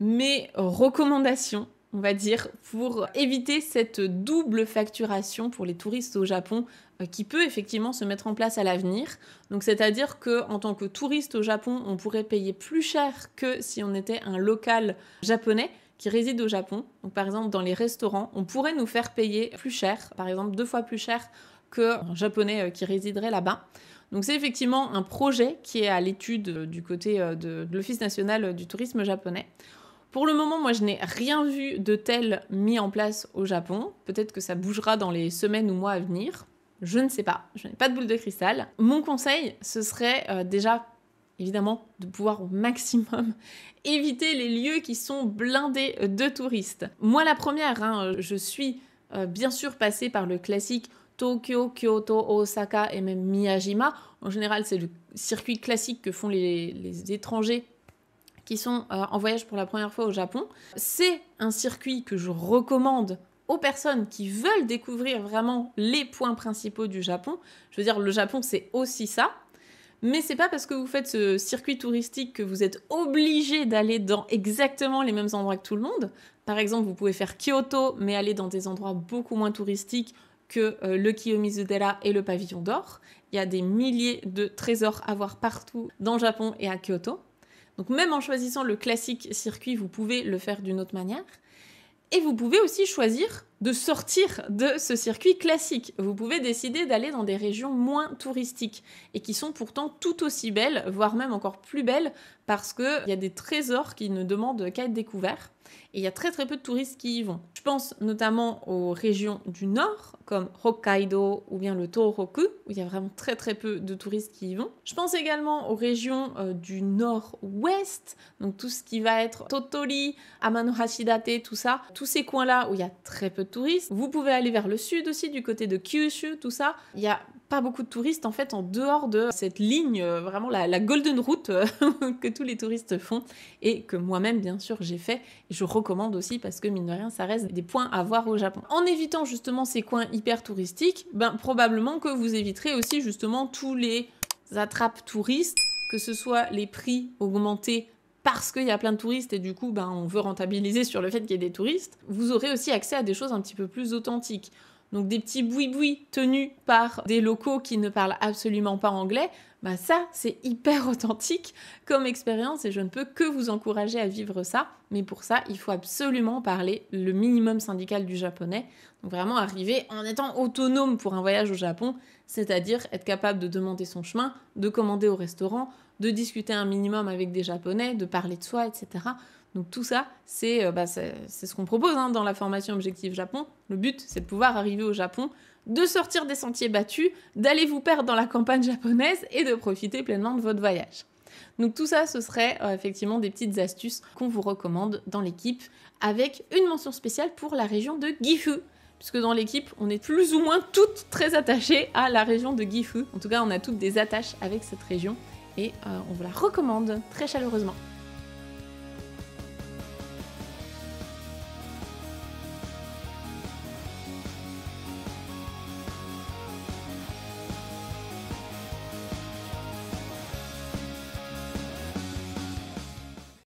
mes recommandations, on va dire, pour éviter cette double facturation pour les touristes au Japon qui peut effectivement se mettre en place à l'avenir. Donc c'est-à-dire qu'en tant que touriste au Japon, on pourrait payer plus cher que si on était un local japonais qui réside au Japon. Donc par exemple dans les restaurants, on pourrait nous faire payer plus cher, par exemple 2 fois plus cher qu'un japonais qui résiderait là-bas. Donc c'est effectivement un projet qui est à l'étude du côté de l'Office national du tourisme japonais. Pour le moment, moi, je n'ai rien vu de tel mis en place au Japon. Peut-être que ça bougera dans les semaines ou mois à venir. Je ne sais pas. Je n'ai pas de boule de cristal. Mon conseil, ce serait déjà, évidemment, de pouvoir au maximum éviter les lieux qui sont blindés de touristes. Moi, la première, je suis bien sûr passée par le classique Tokyo, Kyoto, Osaka et même Miyajima. En général, c'est le circuit classique que font les étrangers qui sont en voyage pour la première fois au Japon. C'est un circuit que je recommande aux personnes qui veulent découvrir vraiment les points principaux du Japon. Je veux dire, le Japon, c'est aussi ça. Mais c'est pas parce que vous faites ce circuit touristique que vous êtes obligé d'aller dans exactement les mêmes endroits que tout le monde. Par exemple, vous pouvez faire Kyoto, mais aller dans des endroits beaucoup moins touristiques que le Kiyomizu-dera et le pavillon d'or. Il y a des milliers de trésors à voir partout dans le Japon et à Kyoto. Donc même en choisissant le classique circuit, vous pouvez le faire d'une autre manière. Et vous pouvez aussi choisir de sortir de ce circuit classique. Vous pouvez décider d'aller dans des régions moins touristiques et qui sont pourtant tout aussi belles, voire même encore plus belles, parce qu'il y a des trésors qui ne demandent qu'à être découverts. Et il y a très très peu de touristes qui y vont. Je pense notamment aux régions du nord, comme Hokkaido ou bien le Tohoku, où il y a vraiment très très peu de touristes qui y vont. Je pense également aux régions du nord-ouest, donc tout ce qui va être Tottori, Amano-Hashidate, tout ça. Tous ces coins-là où il y a très peu de touristes. Vous pouvez aller vers le sud aussi, du côté de Kyushu, tout ça. Il y a pas beaucoup de touristes en fait en dehors de cette ligne, vraiment la Golden Route que tous les touristes font et que moi-même bien sûr j'ai fait et je recommande aussi parce que mine de rien ça reste des points à voir au Japon. En évitant justement ces coins hyper touristiques, probablement que vous éviterez aussi justement tous les attrapes touristes, que ce soit les prix augmentés parce qu'il y a plein de touristes et du coup on veut rentabiliser sur le fait qu'il y ait des touristes. Vous aurez aussi accès à des choses un petit peu plus authentiques. Donc des petits boui-boui tenus par des locaux qui ne parlent absolument pas anglais, ça c'est hyper authentique comme expérience et je ne peux que vous encourager à vivre ça. Mais pour ça, il faut absolument parler le minimum syndical du japonais. Donc vraiment arriver en étant autonome pour un voyage au Japon, c'est-à-dire être capable de demander son chemin, de commander au restaurant, de discuter un minimum avec des japonais, de parler de soi, etc. Donc tout ça, c'est ce qu'on propose dans la formation Objectif Japon. Le but, c'est de pouvoir arriver au Japon, de sortir des sentiers battus, d'aller vous perdre dans la campagne japonaise et de profiter pleinement de votre voyage. Donc tout ça, ce serait effectivement des petites astuces qu'on vous recommande dans l'équipe, avec une mention spéciale pour la région de Gifu. Puisque dans l'équipe, on est plus ou moins toutes très attachées à la région de Gifu. En tout cas, on a toutes des attaches avec cette région et on vous la recommande très chaleureusement.